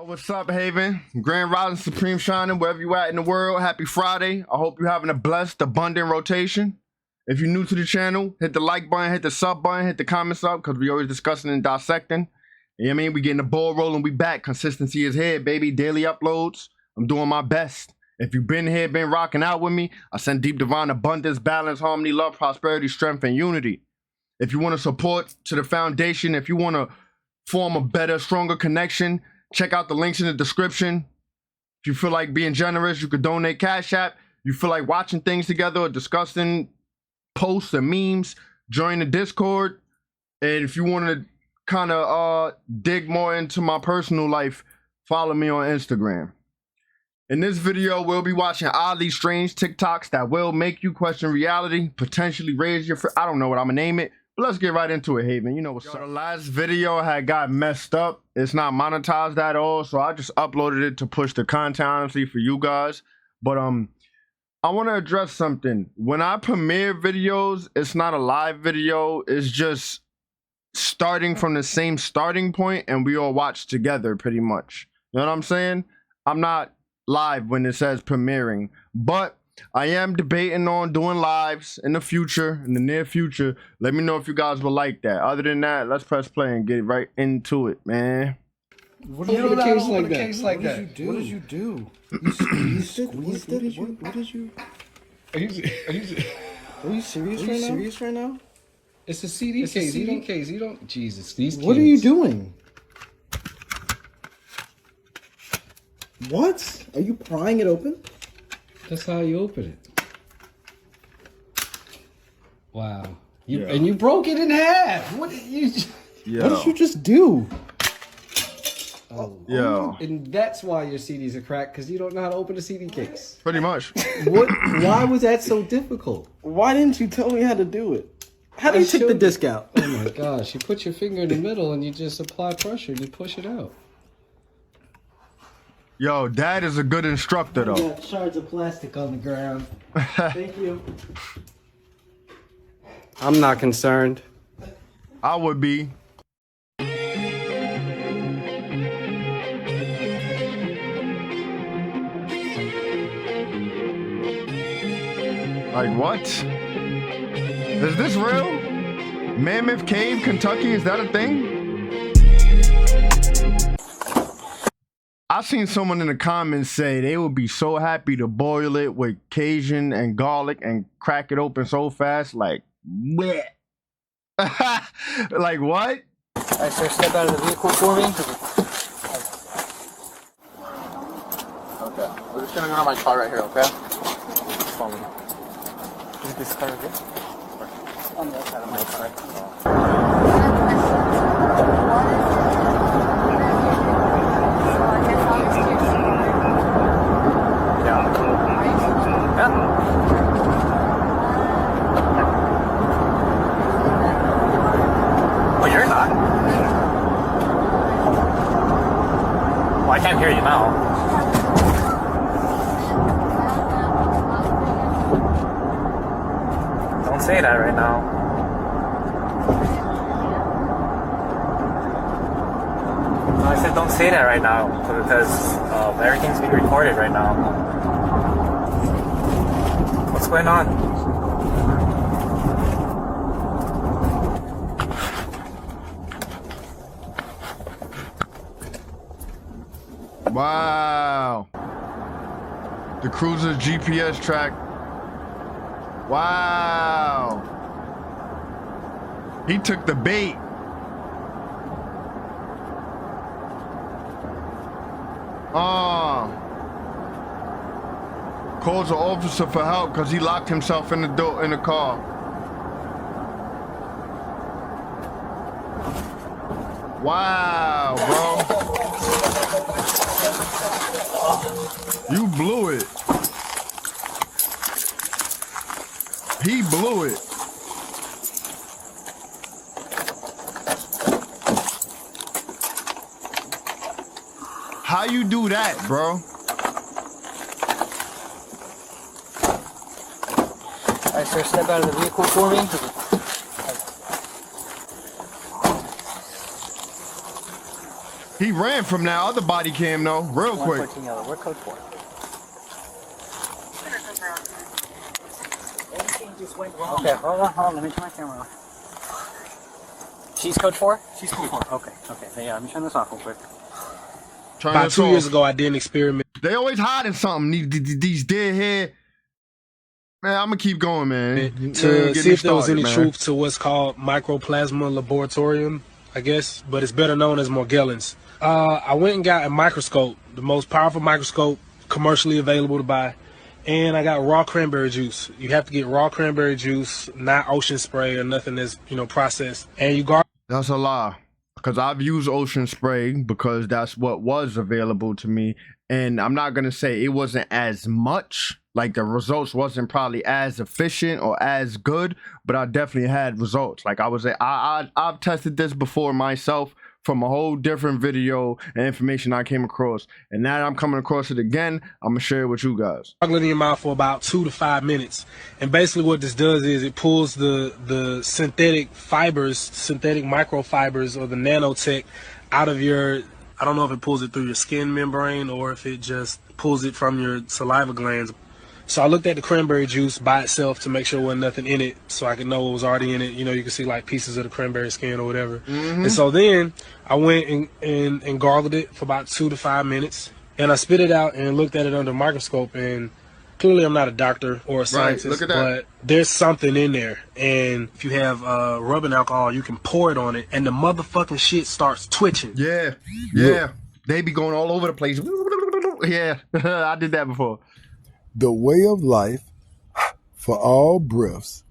What's up, Haven? Grand Rising, Supreme Shining, wherever you at in the world. Happy Friday. I hope you're having a blessed, abundant rotation. If you're new to the channel, hit the like button, hit the sub button, hit the comments up, because we always discussing and dissecting. You know what I mean? We getting the ball rolling. We back. Consistency is here, baby. Daily uploads. I'm doing my best. If you've been here, been rocking out with me, I send deep divine abundance, balance, harmony, love, prosperity, strength, and unity. If you want to support to the foundation, if you want to form a better, stronger connection, check out the links in the description. If you feel like being generous, you could donate Cash App. You feel like watching things together or discussing posts and memes, join the Discord. And if you want to kind of dig more into my personal life, follow me on Instagram. In this video, we'll be watching oddly strange TikToks that will make you question reality, potentially raise your I don't know what I'm gonna name it, but let's get right into it, Haven. You know what's up. The last video had got messed up. It's not monetized at all, so I just uploaded it to push the content, honestly, for you guys. But I want to address something. When I premiere videos, it's not a live video. It's just starting from the same starting point, and we all watch together, pretty much. You know what I'm saying? I'm not live when it says premiering, but I am debating on doing lives in the future, in the near future. Let me know if you guys will like that. Other than that, let's press play and get right into it, man. What did you do? What did you do? You squeezed it? What did you? Are you serious right now? It's a CD case. You don't. Jesus, these kids. What are you doing? What? Are you prying it open? That's how you open it. Wow. And you broke it in half. What did you? What did you just do? Yo. And that's why your CDs are cracked, because you don't know how to open a CD case. Pretty much. What? Why was that so difficult? Why didn't you tell me how to do it? How do you take the disc out? Oh my gosh! You put your finger in the middle and you just apply pressure and you push it out. Yo, Dad is a good instructor, though. You got shards of plastic on the ground. Thank you. I'm not concerned. I would be. Like, what? Is this real? Mammoth Cave, Kentucky, is that a thing? I seen someone in the comments say they would be so happy to boil it with Cajun and garlic and crack it open so fast, like, bleh. Like, what? Alright, sir, step out of the vehicle for me. Okay, we're just gonna go to my car right here, okay? Just follow me. Is this car okay? On the other side of my car. I can't hear you now. Don't say that right now. No, I said don't say that right now because everything's being recorded right now. What's going on? Wow. The cruiser's GPS track. Wow. He took the bait. Calls an officer for help because he locked himself in the car. Wow, bro. You blew it. He blew it. How you do that, bro? Alright, sir, step out of the vehicle for me. He ran from that other body cam though, real quick. 114 yellow. We're code 4. Everything just went wrong. Okay, hold on. Let me turn my camera off. She's code 4? She's code 4. Okay. Yeah, let me turn this off real quick. About 2 years ago, I did an experiment. They always hiding something. These dead head. Man, I'm gonna keep going, man. To see if there was any truth to what's called Mycoplasma laboratorium, I guess, but it's better known as Morgellons. I went and got a microscope, the most powerful microscope commercially available to buy, and I got raw cranberry juice. You have to get raw cranberry juice, not ocean spray or nothing that's, you know, processed. And you gargle. That's a lie, because I've used ocean spray because that's what was available to me, and I'm not gonna say it wasn't as much. Like the results wasn't probably as efficient or as good, but I definitely had results. Like I've tested this before myself from a whole different video and information I came across, and now that I'm coming across it again, I'm gonna share it with you guys. Gargle it in your mouth for about 2 to 5 minutes, and basically what this does is it pulls the synthetic fibers, synthetic microfibers, or the nanotech out of your. I don't know if it pulls it through your skin membrane or if it just pulls it from your saliva glands. So I looked at the cranberry juice by itself to make sure there wasn't nothing in it, so I could know what was already in it. You know, you can see like pieces of the cranberry skin or whatever. And so then I went and gargled it for about 2 to 5 minutes, and I spit it out and looked at it under a microscope. And clearly I'm not a doctor or a scientist, look at that. but there's something in there. And if you have rubbing alcohol, you can pour it on it, and the motherfucking shit starts twitching. Yeah. They be going all over the place. Yeah, I did that before. The way of life for all breaths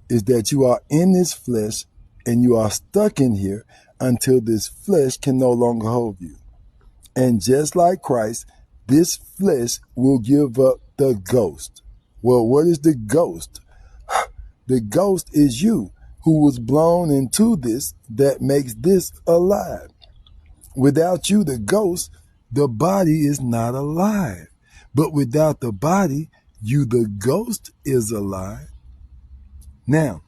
is that you are in this flesh and you are stuck in here until this flesh can no longer hold you. And just like Christ, this flesh will give up the ghost. Well, what is the ghost? The ghost is you, who was blown into this that makes this alive. Without you, the ghost, the body is not alive. But without the body, you, the ghost, is alive. Now,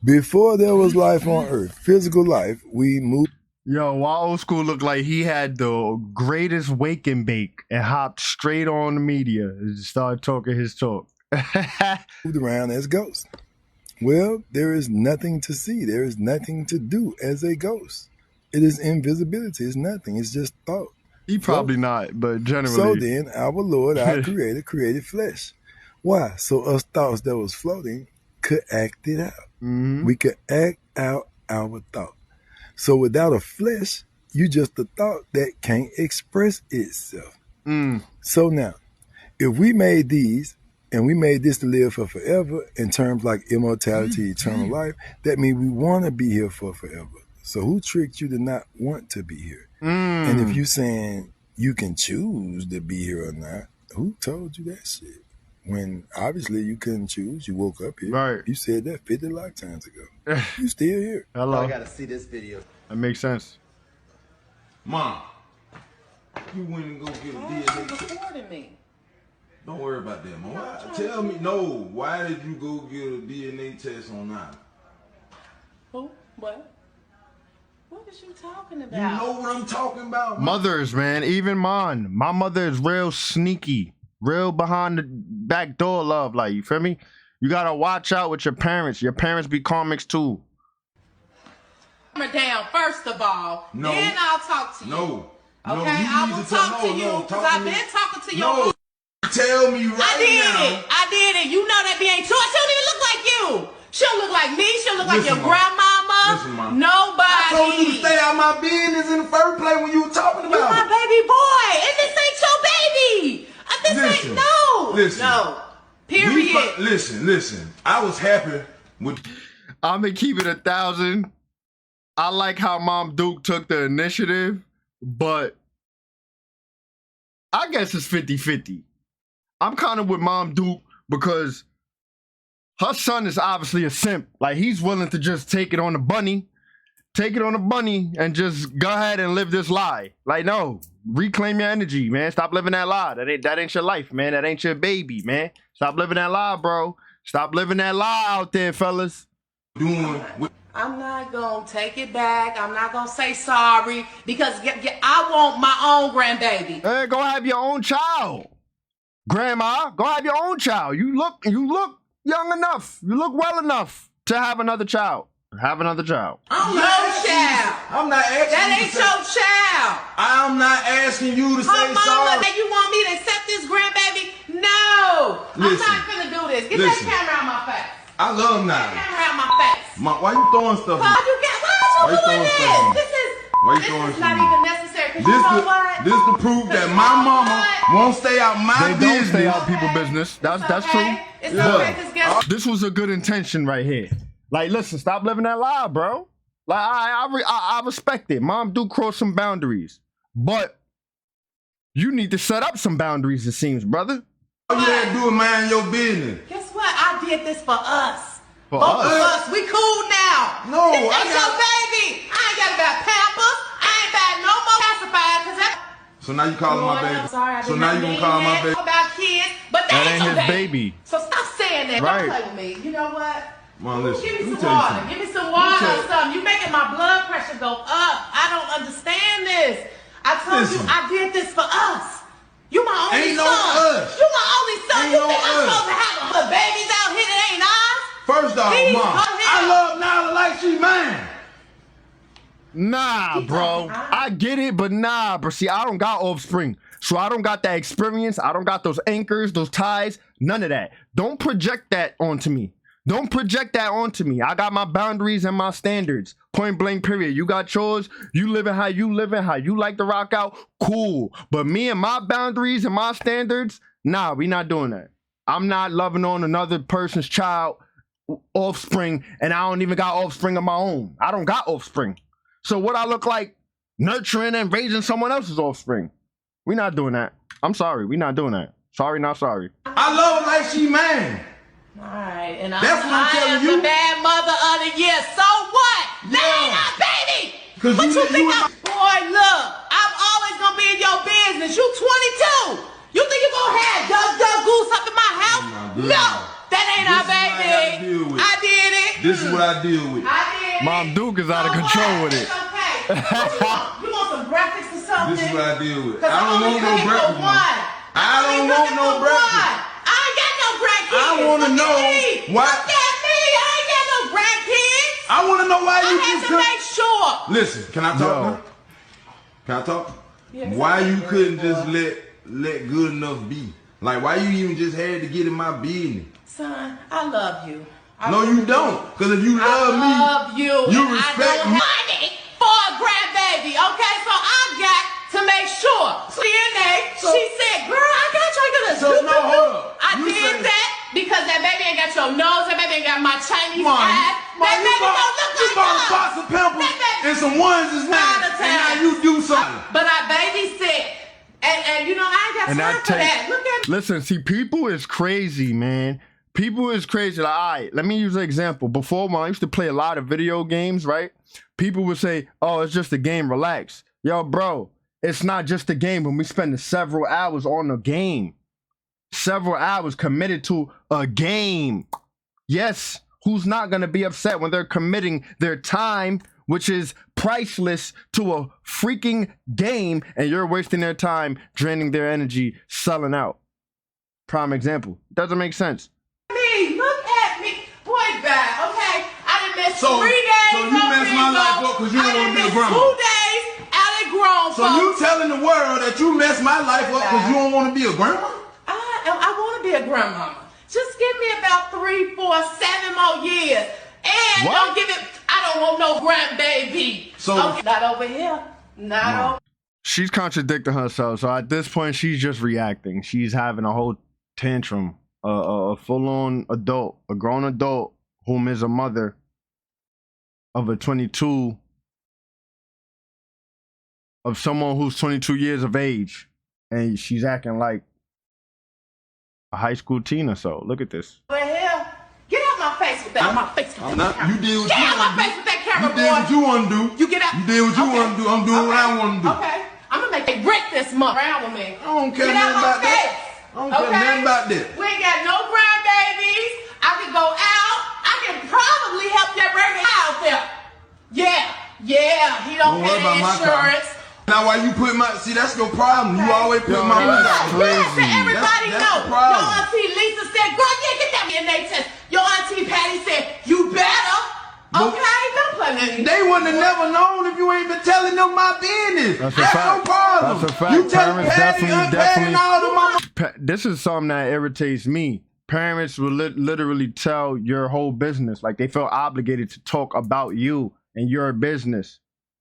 before there was life on earth, physical life, we moved. Yo, why Old School looked like he had the greatest wake and bake and hopped straight on the media and started talking his talk. Moved around as ghosts. Well, there is nothing to see. There is nothing to do as a ghost. It is invisibility. It's nothing. It's just thought. He probably not, but generally. So then, our Lord, our Creator, created flesh. Why? So us thoughts that was floating could act it out. We could act out our thought. So without a flesh, you just a thought that can't express itself. So now, if we made these, and we made this to live for forever, in terms like immortality, eternal life, that means we want to be here for forever. So who tricked you to not want to be here? And if you saying you can choose to be here or not, who told you that shit? When obviously you couldn't choose, you woke up here. Right. You said that 50 lifetimes ago. You still here. Hello. I gotta see this video. That makes sense. Mom, you went and go get a DNA test. Recording me. Don't worry about that, Mom. Tell me, no, why did you go get a DNA test on that? Who? What? What is you talking about? You know what I'm talking about, Mom? Mothers, man, even mine. My mother is real sneaky, real behind the back door love. Like, you feel me? You gotta watch out with your parents. Your parents be comics too. Down first of all, No. then I'll talk to you. No. Okay, you I need will to talk to you no, because talk to I've me. been talking to you. No, tell me right I did now. it. I did it. You know that be ain't true. She don't even look like you. She don't look like me. She don't look like Listen, your Mom. grandmama. Listen, Mom. Nobody. I told you to stay out my business in the first place when you were talking You about my it. baby boy, and this ain't your baby. This Listen, ain't no. listen. No. Period. Listen. I was happy with. I'm gonna keep it 1,000. I like how Mom Duke took the initiative, but I guess it's 50-50. I'm kind of with Mom Duke because her son is obviously a simp. Like, he's willing to just take it on the bunny, and just go ahead and live this lie. Like, no, reclaim your energy, man. Stop living that lie. That ain't your life, man. That ain't your baby, man. Stop living that lie, bro. Stop living that lie out there, fellas. Doing with I'm not gonna take it back. I'm not gonna say sorry because I want my own grandbaby. Hey, go have your own child. Grandma, go have your own child. You look young enough. You look well enough to have another child. Have another child. I'm your child. I'm not asking That you ain't to your child. I'm not asking you to Her say mama, sorry. that you want me to accept this grandbaby? No. Listen. I'm not gonna do this. Get Listen. that camera out my face. I love Get Nile. that camera out my face. Why you throwing stuff? Why at me? you Why you doing throwing stuff at me? this? Why you This throwing is not stuff at me? even necessary. Cause you know what? This to prove that my mama won't stay out my They business. don't stay out people's business. That's true. It's Yeah. okay, cause guess This was a good intention right here. Like, listen, stop living that lie, bro. Like, I respect it. Mom do cross some boundaries, but you need to set up some boundaries. It seems, brother. All you had to do is mind your business. Guess what? I did this for us. For Both us? of us. We cool now. No, This I ain't got- your baby. I ain't got about Pampers. I ain't got no more pacifier because that. So now you calling my baby. I'm sorry, I So did now not you gonna mean call my that baby. about kids, but That ain't ain't your his baby. So stop saying that. Right. Don't play with me. You know what? Mom, listen. Give let me me some tell you water. something. Give me some water Let me or something. You making my blood pressure go up. I don't understand this. I told Listen. you I did this for us. You my only Ain't son. no us. You my only son. Ain't You no think I'm us. supposed to have other babies out here that ain't ours? First off, Please, Mom, go ahead. I love Nala like she mine. Nah, bro. I get it, but nah, bro. See, I don't got offspring. So I don't got that experience. I don't got those anchors, those ties, none of that. Don't project that onto me. Don't project that onto me. I got my boundaries and my standards. Point blank, period. You got yours. You living how you living, how you like to rock out. Cool. But me and my boundaries and my standards, nah, we not doing that. I'm not loving on another person's child, offspring, and I don't even got offspring of my own. I don't got offspring. So what I look like nurturing and raising someone else's offspring. We not doing that. I'm sorry. We not doing that. Sorry, not sorry. I love her like she mine. Alright, and That's what I'm I telling am you. the bad mother of the year. So what? That ain't Yeah. our baby. 'Cause What you you think and I'm? Boy, look, I'm always gonna be in your business. You 22. You think you gonna have Doug Goose up in my house? Oh, my goodness. No, that ain't This our is what I gotta baby. deal with. I did it. This is what I deal with. I did it. Mom Duke is out of So control what? with it. It's okay. What you want? You want some breakfast or something? This is what I deal with. 'Cause I don't I'm only want no cooking breakfast. for Mom. one. I I'm don't only want cooking no for breakfast. one. I ain't got no grandkids. I wanna Look know at me. why- Look at me. I ain't got no grandkids. I want to know why I you had just to couldn't. make sure. Listen, can I talk Yo. now? Can I talk? Yeah, Why it's you okay, couldn't boy. just let good enough be? Like, why you even just had to get in my business? Son, I love you. I No, really you do. don't. Because if you I love me, love you. you and respect I don't me. have money for a grandbaby. Okay, so I got to make sure. DNA. So- She said, "Girl, I got you." I got this. So, no, hold up. I You did said- that because that baby ain't got your nose. That baby ain't got my Chinese Mom, eyes. Mom, That you baby bought, don't look you like bought us. a box of Pampers That baby- and some onesies now, All the and now time. you do something. But I babysit. And you know, I ain't got And time that for take- that. Look at me. Listen, see, people is crazy, man. People is crazy. Like, all right, let me use an example. Before, when I used to play a lot of video games, right? People would say, "Oh, it's just a game. Relax." Yo, bro, it's not just a game. When we spend several hours on a game, several hours committed to a game. Yes, who's not gonna be upset when they're committing their time, which is priceless, to a freaking game, and you're wasting their time, draining their energy, selling out? Prime example. Doesn't make sense. Me, look at me. Boy, bad, okay? I done missed So- 3 days. so you on messed my bingo. life up 'cause you I don't done wanna be a missed grandma. 2 days out at grown So you folks. telling the world that you messed my life up because you don't want to be a grandma? I want to be a grandmama. Just give me about 3, 4, 7 more years. And What? don't give it, I don't want no grandbaby. So- Okay, not over here. Not over. She's contradicting herself. So at this point, she's just reacting. She's having a whole tantrum. A full-on adult, a grown adult, whom is a mother of a 22, of someone who's 22 years of age, and she's acting like a high school teen or so. Look at this. Over here. Get out my face with that. Out my face with I'm that not. camera. You did what Get you out my want to face do. with that camera, You did what boy. you want to do. You get out. You did what you Okay. want to do. I'm doing what I want to do. Okay. I'm gonna make they rent this month around with me. I don't care Get out nothing my about that. face. I don't care nothing about that. We ain't got no grandbabies. I can go out. I can probably help you bring it out. out there. Yeah, he don't worry pay about my car. insurance. Now why you put my, see that's your problem. You always put Yo, my money that's out. crazy. Yes, and everybody That's know. the problem. Your auntie Lisa said, girl, yeah, get that DNA test. Your auntie Patty said, you better. Okay, don't play with me. They wouldn't have never known if you ain't been telling them my business. That's a That's fact. your problem. That's a fact. You tell Parents Patty, definitely. all the mama. This is something that irritates me. Parents will literally tell your whole business. Like they feel obligated to talk about you and your business.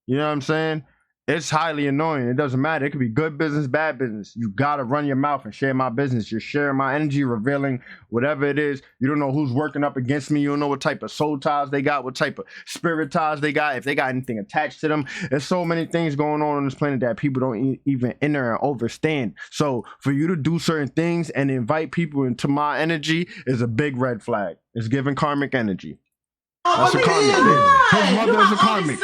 You know what I'm saying? It's highly annoying. It doesn't matter. It could be good business, bad business. You gotta run your mouth and share my business. You're sharing my energy, revealing whatever it is. You don't know who's working up against me. You don't know what type of soul ties they got, what type of spirit ties they got, if they got anything attached to them. There's so many things going on this planet that people don't even enter and understand. So for you to do certain things and invite people into my energy is a big red flag. It's giving karmic energy. That's a karmic thing. His mother is a karmic.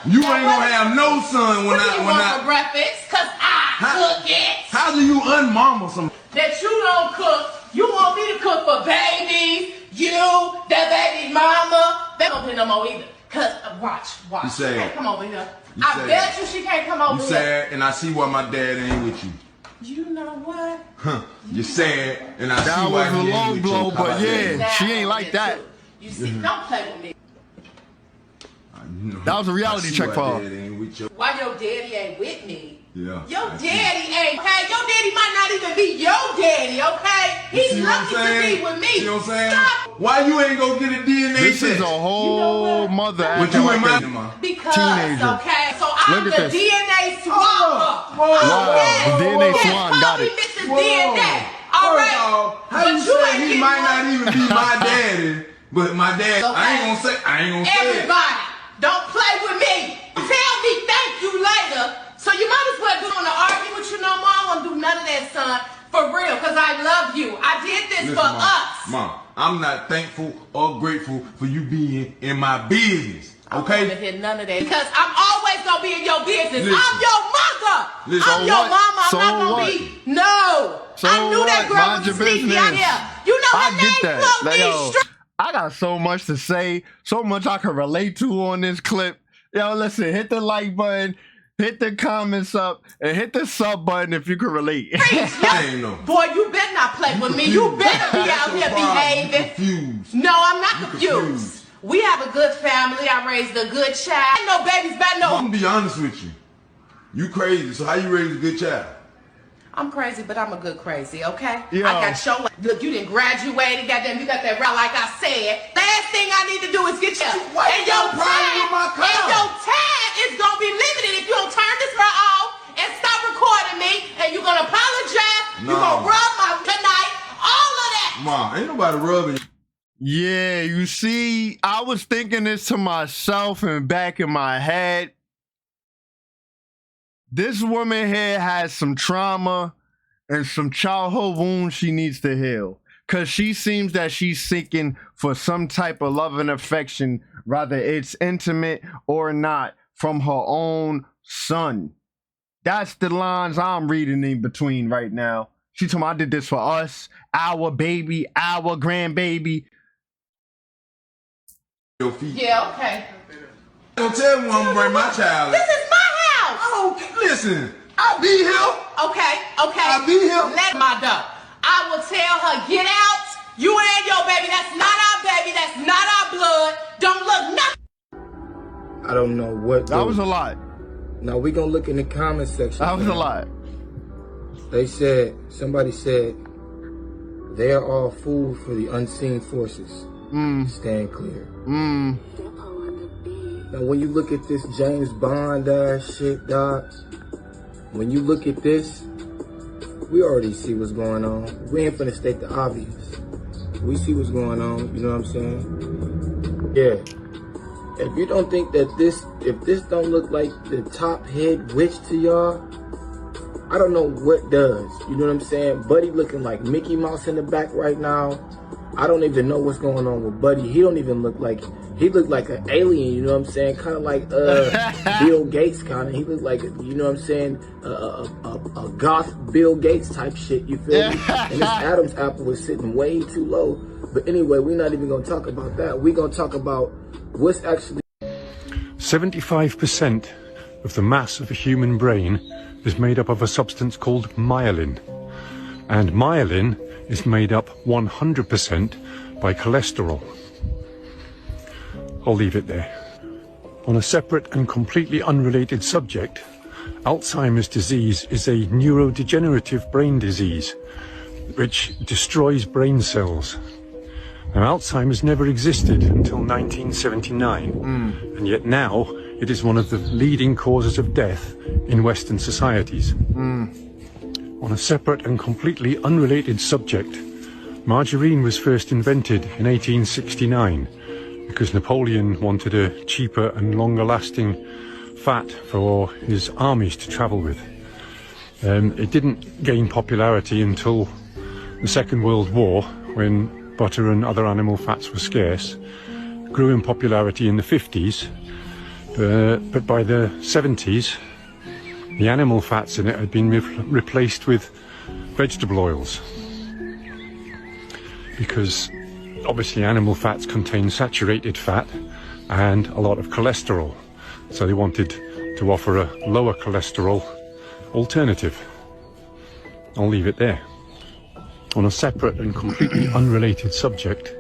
You ain't gonna have no son when What do you want for breakfast? Cause I cook it. How do you unmama some? That you don't cook. You want me to cook for babies. You, that baby's mama. They don't pay no more either. Cause watch. You She sad. can't come over here. You I sad. bet you she can't come over You here. sad, and I see why my dad ain't with you. You know what? Huh? You sad, and I That see why was a he low ain't with blow, you. but yeah. She ain't like that. You see, don't play with me. That was a reality check for her. Why your daddy ain't with me? Yeah. Your daddy ain't, okay? Your daddy might not even be your daddy, okay? He's lucky to be with me. See what I'm saying? Stop. Why you ain't go get a DNA This test? is a whole mother But acting you like ain't a my Because, teenager. okay? So I'm Look at the this. DNA swapper. Wow, the DNA Yes, swan, got Kobe it. Mrs. Whoa. DNA. All right. First off, how But you you say ain't he getting might not one. even be my daddy, but my dad, Okay. I ain't gonna say it. Everybody, don't play with me. Tell me thank you later. So you might as well do want to argue with you no more. I won't do none of that, son. For real, because I love you. I did this Listen, for Mom, us. Mom, I'm not thankful or grateful for you being in my business. I don't want to Okay? hear none of that. Because I'm always going to be in your business. Listen. I'm your mother. Listen. I'm So your what? mama. I'm So not going what? to be. No. So I knew that what? girl Mind was your sneaky out business. here. You know her I name get that. float Like, these yo, streets. I got so much to say, so much I can relate to on this clip. Yo, listen, hit the like button, hit the comments up, and hit the sub button if you can relate. I ain't know. Boy, you better not play with me. You better be out here behaving. Confused. No, I'm not You confused. confused. We have a good family. I raised a good child. Ain't no babies back I'm no. gonna be honest with you. You crazy, so how you raise a good child? I'm crazy, but I'm a good crazy, okay? Yo. I got your look. You didn't graduate. Goddamn, you got that route. Like I said, last thing I need to do is get you. What And is your your problem with my car? and your time is gonna be limited if you don't turn this girl off and stop recording me. And you're gonna apologize. No. You're gonna rub my tonight. All of that. Mom, ain't nobody rubbing you. Yeah, you see, I was thinking this to myself and back in my head. This woman here has some trauma and some childhood wounds she needs to heal. Because she seems that she's seeking for some type of love and affection, whether it's intimate or not, from her own son. That's the lines I'm reading in between right now. She told me I did this for us, our baby, our grandbaby. Your feet. Yeah, okay. Don't tell me when I'm gonna bring my child. This is my house. Oh, listen, I'll be here. Okay. I'll be here. Let my dog. I will tell her, get out. You and your baby. That's not our baby. That's not our blood. Don't look nothing. I don't know what. That was a lot. Now we gonna look in the comment section. That was a man. lot. They said, somebody said, they are all food for the unseen forces. Stand clear. Now when you look at this James Bond shit, dog, when you look at this, we already see what's going on. We ain't finna state the obvious. We see what's going on, you know what I'm saying? Yeah. If you don't think that if this don't look like the top head witch to y'all, I don't know what does. You know what I'm saying? Buddy looking like Mickey Mouse in the back right now. I don't even know what's going on with Buddy. He don't even look like, he looked like an alien, you know what I'm saying? Kind of like Bill Gates kind of. He looked like, you know what I'm saying, a goth Bill Gates type shit, you feel me? And this Adam's apple was sitting way too low. But anyway, we're not even going to talk about that. We're going to talk about what's actually 75% of the mass of a human brain is made up of a substance called myelin. And myelin is made up 100% by cholesterol. I'll leave it there. On a separate and completely unrelated subject, Alzheimer's disease is a neurodegenerative brain disease which destroys brain cells. Now, Alzheimer's never existed until 1979, and yet now it is one of the leading causes of death in Western societies. On a separate and completely unrelated subject, margarine was first invented in 1869 because Napoleon wanted a cheaper and longer-lasting fat for his armies to travel with. It didn't gain popularity until the Second World War, when butter and other animal fats were scarce. Grew in popularity in the 50s, but by the 70s, the animal fats in it had been replaced with vegetable oils. Because obviously animal fats contain saturated fat and a lot of cholesterol. So they wanted to offer a lower cholesterol alternative. I'll leave it there. On a separate and completely unrelated subject,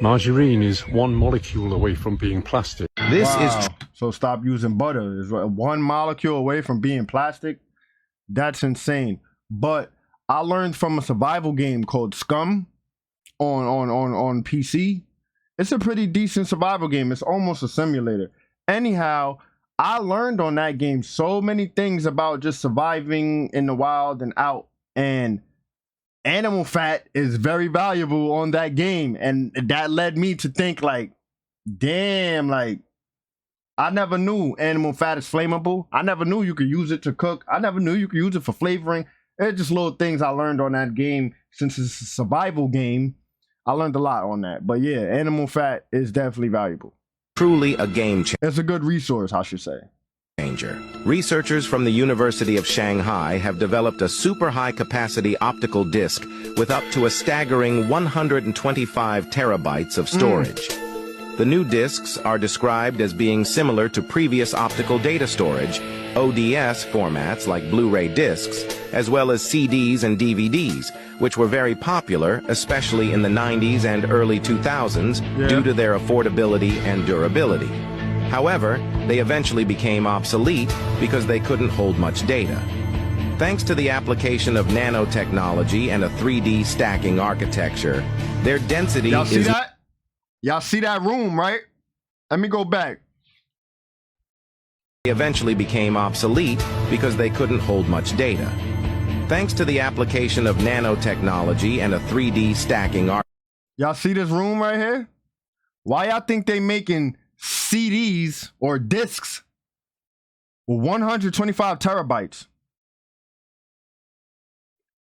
margarine is one molecule away from being plastic. This is so stop using butter. It's one molecule away from being plastic. That's insane. But I learned from a survival game called Scum on PC. It's a pretty decent survival game. It's almost a simulator. Anyhow, I learned on that game so many things about just surviving in the wild and out, and animal fat is very valuable on that game, and that led me to think like, damn, like I never knew animal fat is flammable. I never knew you could use it to cook. I never knew you could use it for flavoring. It's just little things I learned on that game. Since it's a survival game, I learned a lot on that. But yeah, animal fat is definitely valuable. Truly a game changer. It's a good resource, I should say. Researchers from the University of Shanghai have developed a super high-capacity optical disc with up to a staggering 125 terabytes of storage. The new discs are described as being similar to previous optical data storage, ODS formats like Blu-ray discs, as well as CDs and DVDs, which were very popular, especially in the 90s and early 2000s, due to their affordability and durability. However, they eventually became obsolete because they couldn't hold much data. Thanks to the application of nanotechnology and a 3D stacking architecture, their density Y'all see is... that? Y'all see that room, right? Let me go back. They eventually became obsolete because they couldn't hold much data. Thanks to the application of nanotechnology and a 3D stacking architecture... Y'all see this room right here? Why y'all think they making CDs or discs with 125 terabytes?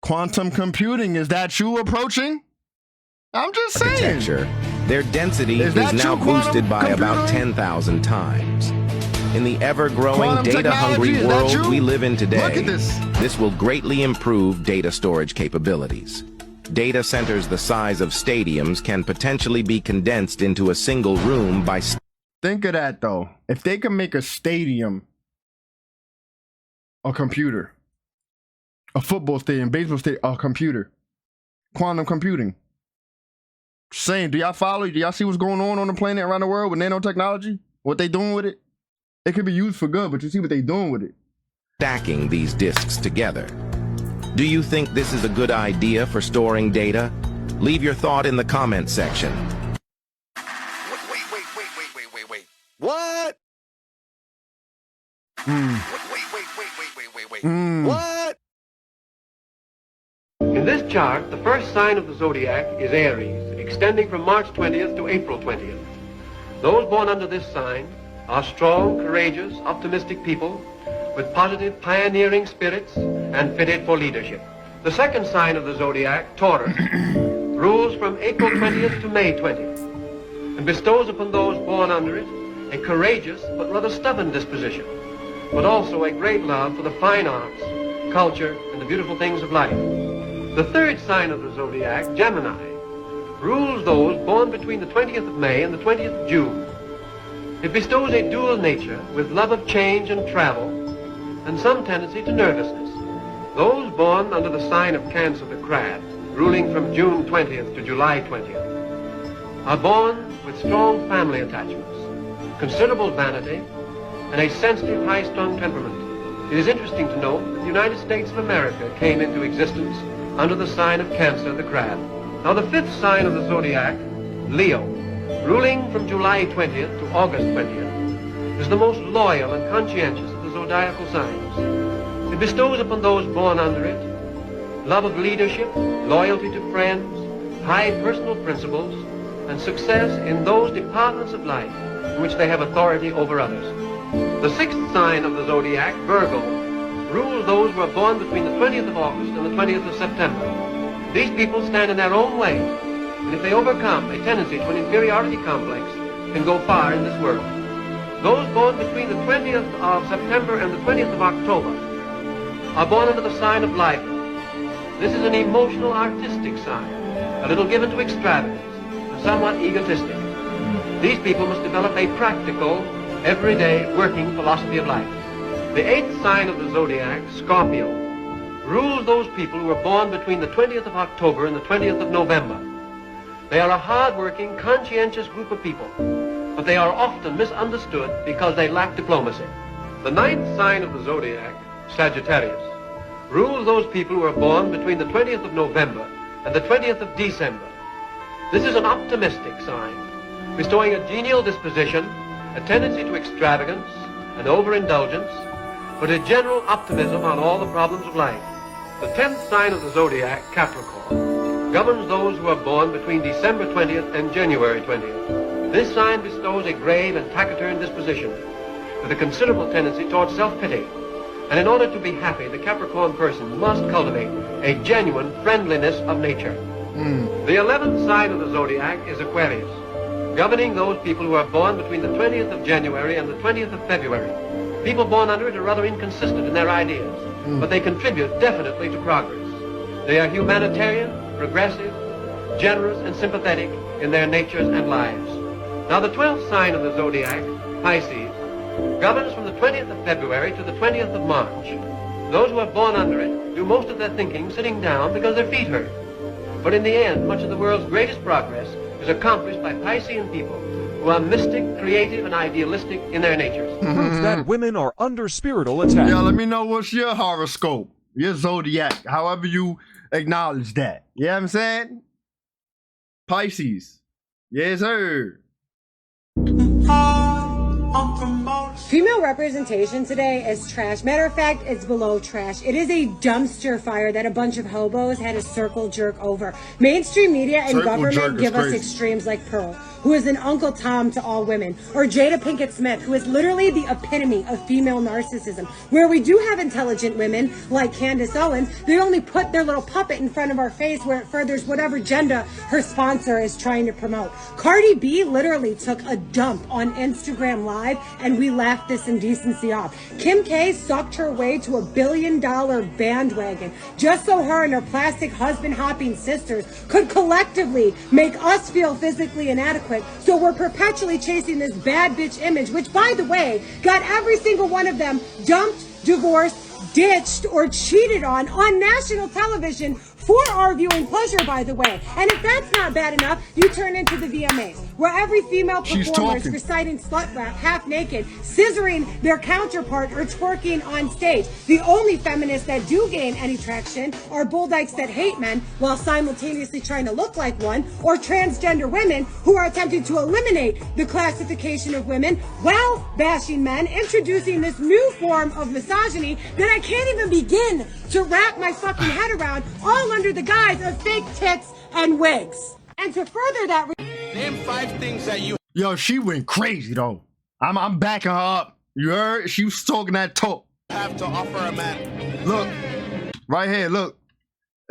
Quantum computing, is that you approaching? I'm just saying. Their density is now boosted by about 10,000 times. In the ever-growing data-hungry world we live in today, this will greatly improve data storage capabilities. Data centers the size of stadiums can potentially be condensed into a single room by... Think of that, though. If they can make a stadium a computer, a football stadium, baseball stadium, a computer, quantum computing. Saying, do y'all follow? Do y'all see what's going on the planet around the world with nanotechnology? What they doing with it? It could be used for good, but you see what they doing with it. Stacking these disks together. Do you think this is a good idea for storing data? Leave your thought in the comment section. Wait. What? What? In this chart, the first sign of the zodiac is Aries, extending from March 20th to April 20th. Those born under this sign are strong, courageous, optimistic people with positive, pioneering spirits and fitted for leadership. The second sign of the zodiac, Taurus, rules from April 20th to May 20th and bestows upon those born under it a courageous but rather stubborn disposition, but also a great love for the fine arts, culture, and the beautiful things of life. The third sign of the zodiac, Gemini, rules those born between the 20th of May and the 20th of June. It bestows a dual nature with love of change and travel and some tendency to nervousness. Those born under the sign of Cancer, the crab, ruling from June 20th to July 20th, are born with strong family attachments, considerable vanity, and a sensitive, high-strung temperament. It is interesting to note that the United States of America came into existence under the sign of Cancer, the crab. Now, the fifth sign of the zodiac, Leo, ruling from July 20th to August 20th, is the most loyal and conscientious of the zodiacal signs. It bestows upon those born under it love of leadership, loyalty to friends, high personal principles, and success in those departments of life in which they have authority over others. The sixth sign of the zodiac, Virgo, rules those who are born between the 20th of August and the 20th of September. These people stand in their own way, and if they overcome a tendency to an inferiority complex, can go far in this world. Those born between the 20th of September and the 20th of October are born under the sign of Libra. This is an emotional, artistic sign, a little given to extravagance, and somewhat egotistic. These people must develop a practical, everyday, working philosophy of life. The eighth sign of the zodiac, Scorpio, rules those people who are born between the 20th of October and the 20th of November. They are a hard-working, conscientious group of people, but they are often misunderstood because they lack diplomacy. The ninth sign of the zodiac, Sagittarius, rules those people who are born between the 20th of November and the 20th of December. This is an optimistic sign, bestowing a genial disposition, a tendency to extravagance and overindulgence, but a general optimism on all the problems of life. The 10th sign of the zodiac, Capricorn, governs those who are born between December 20th and January 20th. This sign bestows a grave and taciturn disposition, with a considerable tendency towards self-pity. And in order to be happy, the Capricorn person must cultivate a genuine friendliness of nature. The 11th sign of the zodiac is Aquarius, governing those people who are born between the 20th of January and the 20th of February. People born under it are rather inconsistent in their ideas, but they contribute definitely to progress. They are humanitarian, progressive, generous, and sympathetic in their natures and lives. Now, the 12th sign of the zodiac, Pisces, governs from the 20th of February to the 20th of March. Those who are born under it do most of their thinking sitting down because their feet hurt. But in the end, much of the world's greatest progress is accomplished by Piscean people who are mystic, creative, and idealistic in their natures. Proves that women are under spiritual attack. Yeah, let me know what's your horoscope, your zodiac, however you acknowledge that. You know what I'm saying? Pisces. Yes, sir. Female representation today is trash. Matter of fact, it's below trash. It is a dumpster fire that a bunch of hobos had a circle jerk over. Mainstream media and government give us extremes like Pearl, who is an Uncle Tom to all women, or Jada Pinkett Smith, who is literally the epitome of female narcissism. Where we do have intelligent women like Candace Owens, they only put their little puppet in front of our face where it furthers whatever agenda her sponsor is trying to promote. Cardi B literally took a dump on Instagram Live, and we laughed this indecency off. Kim K sucked her way to $1 billion bandwagon just so her and her plastic husband-hopping sisters could collectively make us feel physically inadequate. So we're perpetually chasing this bad bitch image, which, by the way, got every single one of them dumped, divorced, ditched, or cheated on national television for our viewing pleasure, by the way. And if that's not bad enough, you turn into the VMAs, where every female performer is reciting slut rap half naked, scissoring their counterpart, or twerking on stage. The only feminists that do gain any traction are bull dykes that hate men while simultaneously trying to look like one, or transgender women who are attempting to eliminate the classification of women while bashing men, introducing this new form of misogyny that I can't even begin to wrap my fucking head around, all under the guise of fake tits and wigs. And to further that, name 5 things that you. Yo, she went crazy though. I'm backing her up. You heard? She was talking that talk. Have to offer a man. Look, right here. Look,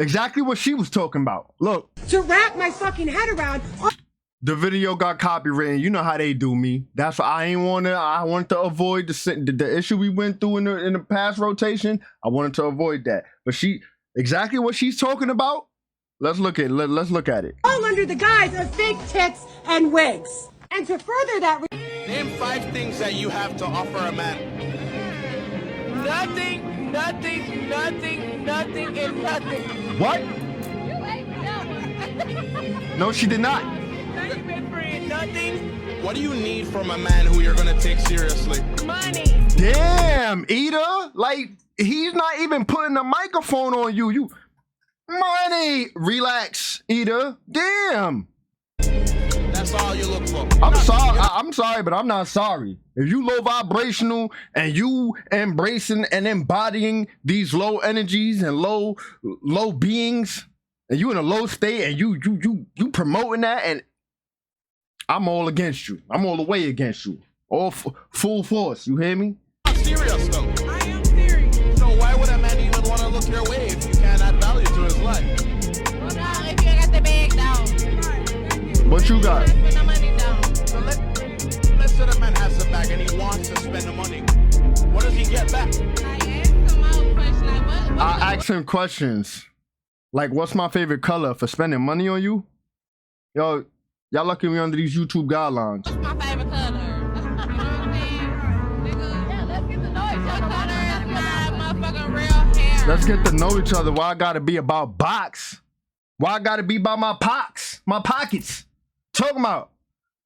exactly what she was talking about. Look, to wrap my fucking head around. The video got copywritten. You know how they do me. That's why I wanted to avoid the issue we went through in the past rotation. I wanted to avoid that. But exactly what she's talking about. Let's look at it. All under the guise of fake tits and wigs. And to further that, name Name 5 things that you have to offer a man. Nothing, nothing, nothing, nothing, and nothing. What? You ain't never. No, she did not. Thank you, best friend. Nothing. What do you need from a man who you're gonna take seriously? Money. Damn, Ida. Like, he's not even putting a microphone on you. You money. Relax, Ida. Damn. That's all you look for. I'm sorry. I'm sorry, but I'm not sorry. If you low vibrational and you embracing and embodying these low energies and low beings, and you in a low state and you promoting that, and I'm all against you. I'm all the way against you. All full force. You hear me? I'm serious though. I am serious. So why would a man even want to look your way if you can't add value to his life? Well, dog, if you ain't got the bag, dog. What you got? Spend the money, dog. So let's say the man has the bag and he wants to spend the money. What does he get back? I asked him all questions like, what I ask him questions like, "What's my favorite color for spending money on you?" Yo, y'all lucky we under these YouTube guidelines. What's my favorite color? You know what I'm saying? Nigga, yeah, let's get to know each other. What color is my motherfucking real hair? Let's get to know each other. Why I gotta be about box? Why I gotta be about my pockets? Talking about.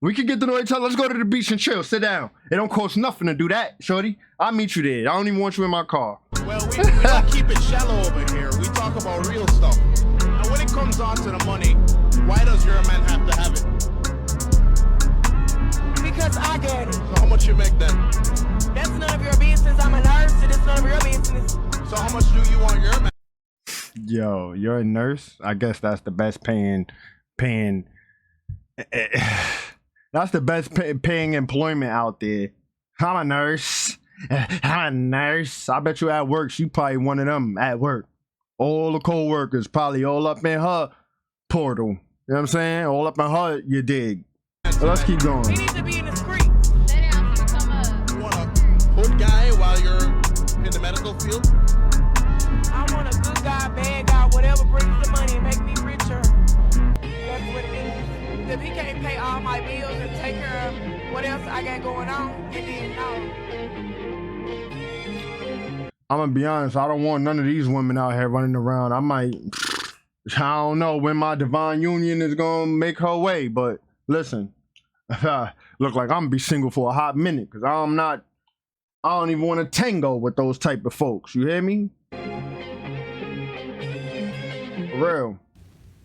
We can get to know each other. Let's go to the beach and chill. Sit down. It don't cost nothing to do that, shorty. I'll meet you there. I don't even want you in my car. Well, we don't keep it shallow over here. We talk about real stuff. And when it comes on to the money, why does your man have to have it? Because I get it. So how much you make then? That's none of your business. I'm a nurse, and it's none of your business. So how much do you want your man? Yo, you're a nurse? I guess that's the best paying. That's the best paying employment out there. I'm a nurse. I'm a nurse. I bet you at work, she probably one of them at work. All the co-workers probably all up in her portal. You know what I'm saying? All up in her, you dig. So let's keep going. We need to be in the streets. You want a hood guy while you're in the medical field? I want a good guy, bad guy, whatever brings the money and make me richer. That's what it is. If he can't pay all my bills and take care of what else I got going on, and then no. I'm gonna be honest, I don't want none of these women out here running around. I don't know when my divine union is gonna make her way, but listen, look like I'm gonna be single for a hot minute, because I don't even want to tango with those type of folks. You hear me? For real.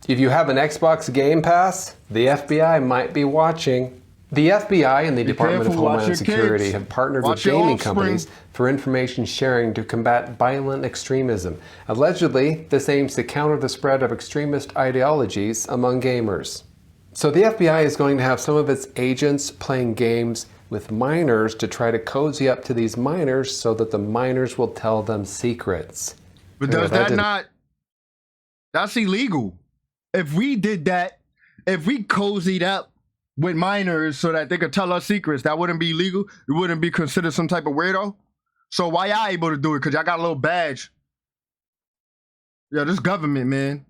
If you have an Xbox Game Pass, the FBI might be watching. The FBI and the Department of Homeland Security have partnered with gaming companies for information sharing to combat violent extremism. Allegedly, this aims to counter the spread of extremist ideologies among gamers. So the FBI is going to have some of its agents playing games with minors to try to cozy up to these minors so that the minors will tell them secrets. But does that not... That's illegal. If we did that, if we cozied up with minors so that they could tell us secrets, that wouldn't be illegal? It wouldn't be considered some type of weirdo? So why y'all able to do it? Because y'all got a little badge. Yeah, this government, man.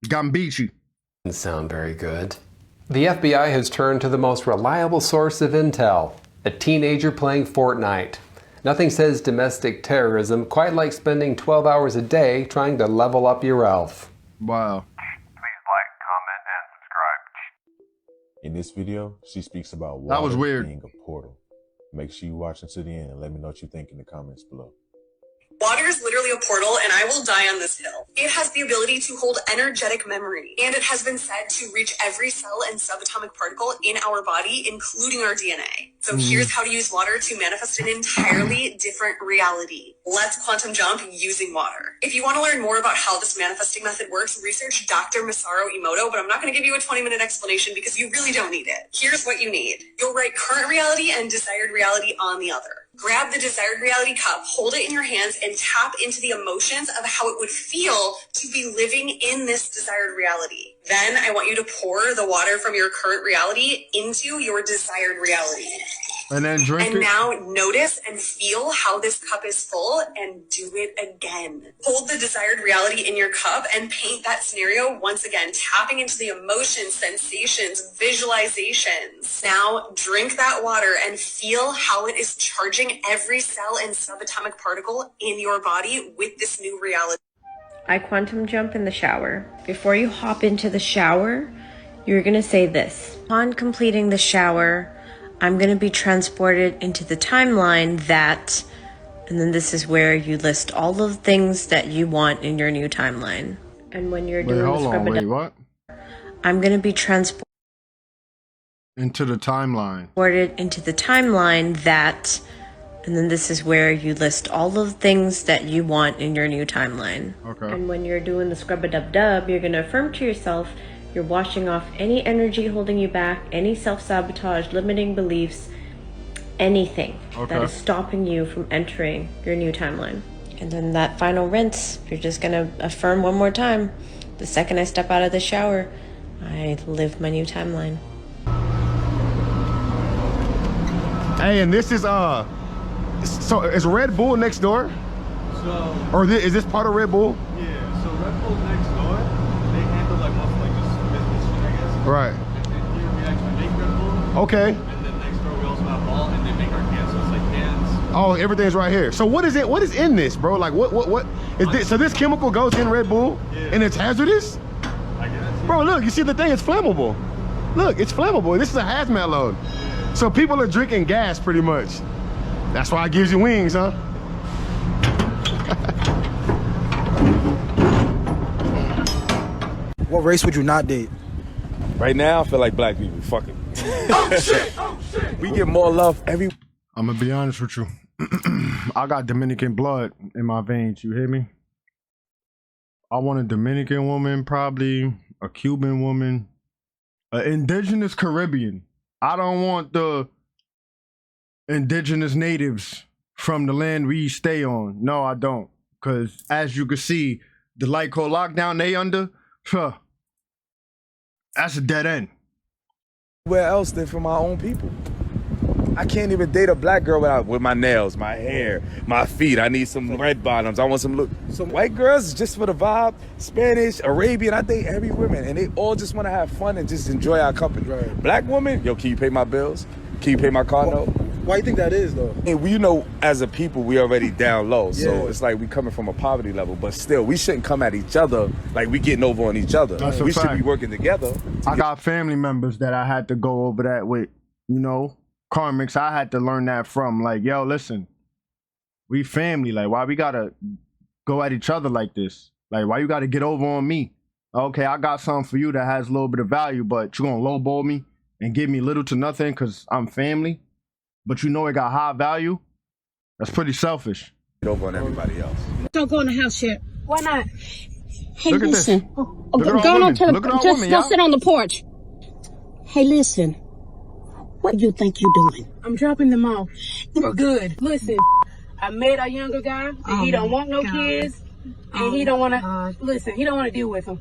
Gambichi. Doesn't sound very good. The FBI has turned to the most reliable source of intel, a teenager playing Fortnite. Nothing says domestic terrorism quite like spending 12 hours a day trying to level up your elf. Wow. In this video, she speaks about That was water weird. being a portal. Make sure you watch until the end and let me know what you think in the comments below. Water is literally a portal, and I will die on this hill. It has the ability to hold energetic memory, and it has been said to reach every cell and subatomic particle in our body, including our DNA. So here's how to use water to manifest an entirely different reality. Let's quantum jump using water. If you want to learn more about how this manifesting method works, research Dr. Masaru Emoto, but I'm not going to give you a 20-minute explanation because you really don't need it. Here's what you need. You'll write current reality and desired reality on the other. Grab the desired reality cup, hold it in your hands, and tap into the emotions of how it would feel to be living in this desired reality. Then I want you to pour the water from your current reality into your desired reality. And then drink and it. now notice and feel how this cup is full and do it again. Hold the desired reality in your cup and paint that scenario once again, tapping into the emotions, sensations, visualizations. Now drink that water and feel how it is charging every cell and subatomic particle in your body with this new reality. I quantum jump in the shower. Before you hop into the shower, you're gonna say this. Upon completing the shower, I'm gonna be transported into the timeline that, and then this is where you list all of the things that you want in your new timeline. And when you're doing the scrub, what? I'm gonna be transported into the timeline. Into the timeline that, and then this is where you list all of the things that you want in your new timeline. Okay. And when you're doing the scrub-a-dub-dub, you're gonna affirm to yourself you're washing off any energy holding you back, any self-sabotage, limiting beliefs, anything that is stopping you from entering your new timeline. And then that final rinse, you're just gonna affirm one more time. The second I step out of the shower, I live my new timeline. Hey, and this is so is Red Bull next door? So, or is this part of Red Bull? Yeah, so Red Bull next door, they handle like most like just business shit, I guess. Right. And here we actually make Red Bull. Okay. And then next door we also have Ball, and they make our cans, so it's like cans. Oh, everything's right here. So what is it? What is in this, bro? Like what is this? So this chemical goes in Red Bull, and it's hazardous? I guess. Bro, look, you see the thing? It's flammable. Look, it's flammable. This is a hazmat load. So people are drinking gas pretty much. That's why it gives you wings, huh? What race would you not date? Right now, I feel like black people. Fuck it. Oh, shit. Oh, shit. We get more love every... I'm gonna be honest with you. I got Dominican blood in my veins, you hear me? I want a Dominican woman, probably a Cuban woman, an indigenous Caribbean. I don't want the indigenous natives from the land we stay on. No, I don't. Because as you can see, the light cold lockdown they under, that's a dead end. Where else than from our own people? I can't even date a black girl with my nails, my hair, my feet. I need some red bottoms. I want some look. Some white girls just for the vibe. Spanish, Arabian. I date every woman, and they all just want to have fun and just enjoy our company. Right. Black woman, yo, can you pay my bills? Can you pay my car note? Why do you think that is, though? And you know, as a people, we already down low. So Yeah. it's like we coming from a poverty level, but still, we shouldn't come at each other like we getting over on each other. That's a We should fact. be working together. I got family members that I had to go over that with, you know, karmics. I had to learn that from. Like, yo, listen, we family. Like, why we gotta go at each other like this? Like, why you gotta get over on me? Okay, I got something for you that has a little bit of value, but you gonna lowball me and give me little to nothing because I'm family, but you know it got high value? That's pretty selfish. Get over on everybody else. Don't go in the house yet. Why not? Hey, Look at this. listen. Look at all Go on women. to the Look at all just women, go y'all. sit on the porch. Hey, listen. What do you think you're doing? I'm dropping them off. We're good. Listen, I met a younger guy, and he don't want no kids, and he don't want to, listen, he don't want to deal with them.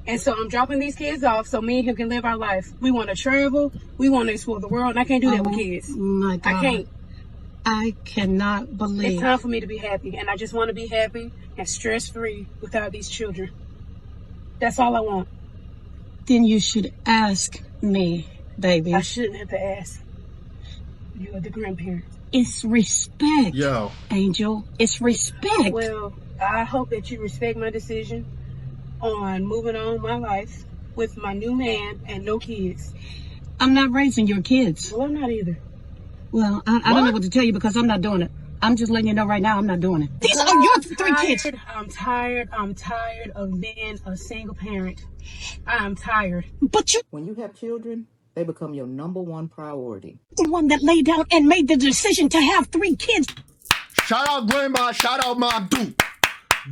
And so I'm dropping these kids off so me and him can live our life. We want to travel, we want to explore the world, and I can't do that with kids. My God. I can't. I cannot believe. It's time for me to be happy, and I just want to be happy and stress-free without these children. That's all I want. Then you should ask me, baby. I shouldn't have to ask. You are the grandparent. It's respect. Yo. Angel. It's respect. Well, I hope that you respect my decision on moving on my life with my new man and no kids. I'm not raising your kids. Well, I'm not either. Well, I don't know what to tell you because I'm not doing it. I'm just letting you know right now I'm not doing it. These are your 3 kids. I'm tired of being a single parent. I'm tired. But you... When you have children, they become your #1 priority. The one that laid down and made the decision to have 3 kids. Shout out Grandma, shout out Mom Duke.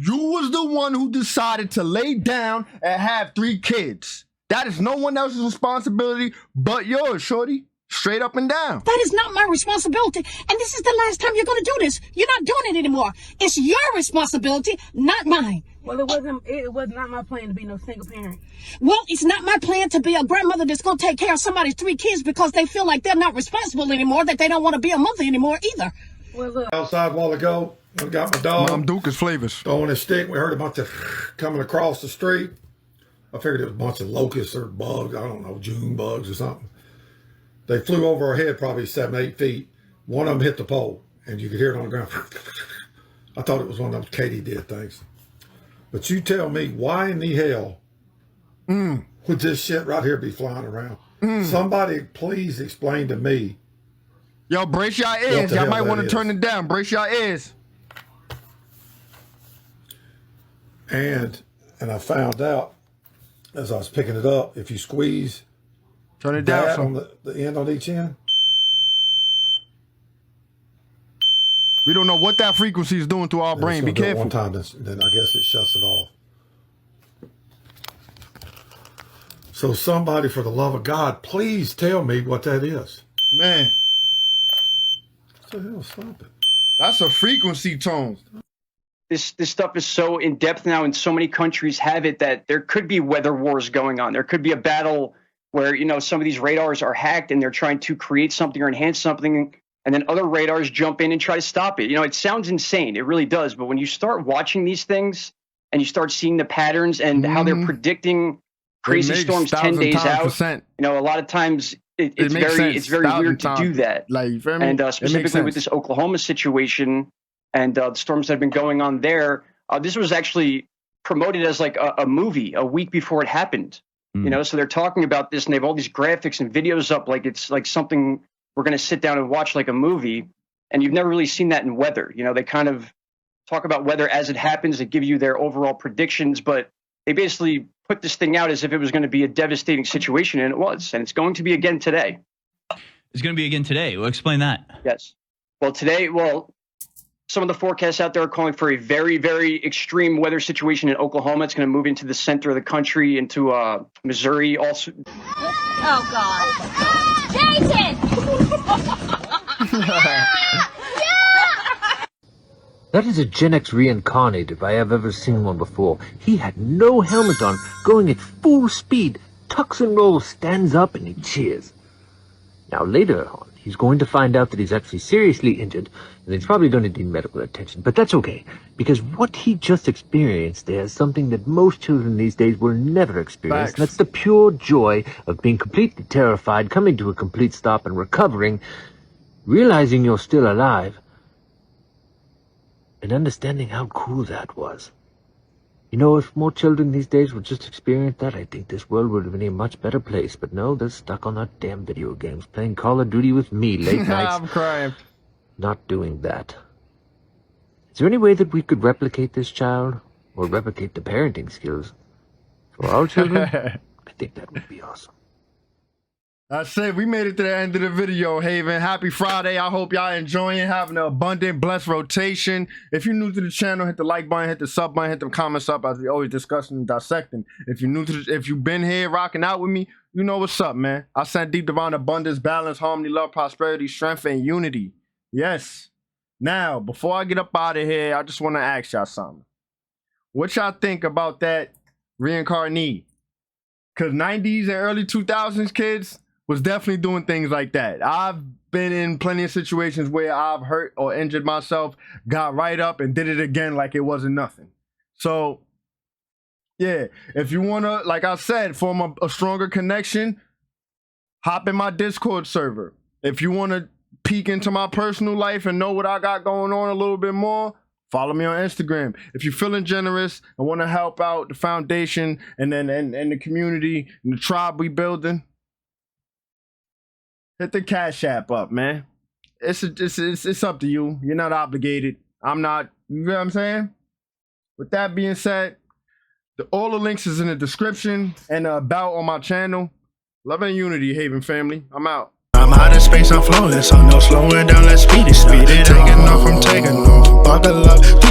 You was the one who decided to lay down and have 3 kids. That is no one else's responsibility but yours, shorty. Straight up and down. That is not my responsibility. And this is the last time you're going to do this. You're not doing it anymore. It's your responsibility, not mine. Well, it was not my plan to be no single parent. Well, it's not my plan to be a grandmother that's going to take care of somebody's 3 kids because they feel like they're not responsible anymore, that they don't want to be a mother anymore either. Well, look. Outside a while ago, I got my dog. Mom Duke's flavors. Throwing his stick. We heard a bunch of coming across the street. I figured it was a bunch of locusts or bugs. I don't know, June bugs or something. They flew over our head probably 7, 8 feet. One of them hit the pole, and you could hear it on the ground. I thought it was one of those katydid things. But you tell me, why in the hell would this shit right here be flying around? Somebody please explain to me. Yo, brace your ears. Y'all might want to turn it down. Brace your ears. And I found out as I was picking it up, if you squeeze turn it down on the end on each end. We don't know what that frequency is doing to our brain. Be careful. One time, then I guess it shuts it off. So somebody, for the love of God, please tell me what that is. Man. What the hell? Stop it. That's a frequency tone. This stuff is so in depth now, and so many countries have it that there could be weather wars going on. There could be a battle where, you know, some of these radars are hacked and they're trying to create something or enhance something, and then other radars jump in and try to stop it. You know, it sounds insane. It really does. But when you start watching these things and you start seeing the patterns and how they're predicting crazy storms 10 days out, you know, a lot of times it's very weird to do that. Like, you feel me? And specifically with this Oklahoma situation and the storms that have been going on there, this was actually promoted as like a movie a week before it happened. You know, so they're talking about this and they have all these graphics and videos up like it's like something we're going to sit down and watch like a movie. And you've never really seen that in weather. You know, they kind of talk about weather as it happens. They give you their overall predictions, but they basically put this thing out as if it was going to be a devastating situation, and it was. And it's going to be again today. It's going to be again today. Well, explain that. Yes. Well, today, some of the forecasts out there are calling for a very, very extreme weather situation in Oklahoma. It's going to move into the center of the country, into Missouri also. Oh, God. Jason! That is a Gen X reincarnate if I have ever seen one before. He had no helmet on, going at full speed, tucks and rolls, stands up, and he cheers. Now later on, he's going to find out that he's actually seriously injured, and he's probably going to need medical attention. But that's okay, because what he just experienced there is something that most children these days will never experience. And that's the pure joy of being completely terrified, coming to a complete stop and recovering, realizing you're still alive, and understanding how cool that was. You know, if more children these days would just experience that, I think this world would have been a much better place. But no, they're stuck on that damn video games, playing Call of Duty with me late nights. I'm crying. Not doing that. Is there any way that we could replicate this child, or replicate the parenting skills for all children? I think that would be awesome. That's it. We made it to the end of the video, Haven. Happy Friday. I hope y'all enjoying, having an abundant, blessed rotation. If you're new to the channel, hit the like button, hit the sub button, hit the comments up, as we always discussing and dissecting. If you're new to if you've been here rocking out with me, you know what's up, man. I send deep divine abundance, balance, harmony, love, prosperity, strength, and unity. Yes. Now, before I get up out of here, I just want to ask y'all something. What y'all think about that reincarnate? Because 90s and early 2000s kids was definitely doing things like that. I've been in plenty of situations where I've hurt or injured myself, got right up and did it again like it wasn't nothing. So, yeah, if you want to, like I said, form a stronger connection, hop in my Discord server. If you want to peek into my personal life and know what I got going on a little bit more, follow me on Instagram. If you're feeling generous and want to help out the foundation and the community and the tribe we building, hit the Cash App up, man. It's up to you. You're not obligated. I'm not. You know what I'm saying? With that being said, all the links is in the description and about on my channel. Love and unity, Haven family. I'm out. I'm out of space, I'm flawless. So no slowing down, let's speed it. Taking off, I'm taking off. Buckle up.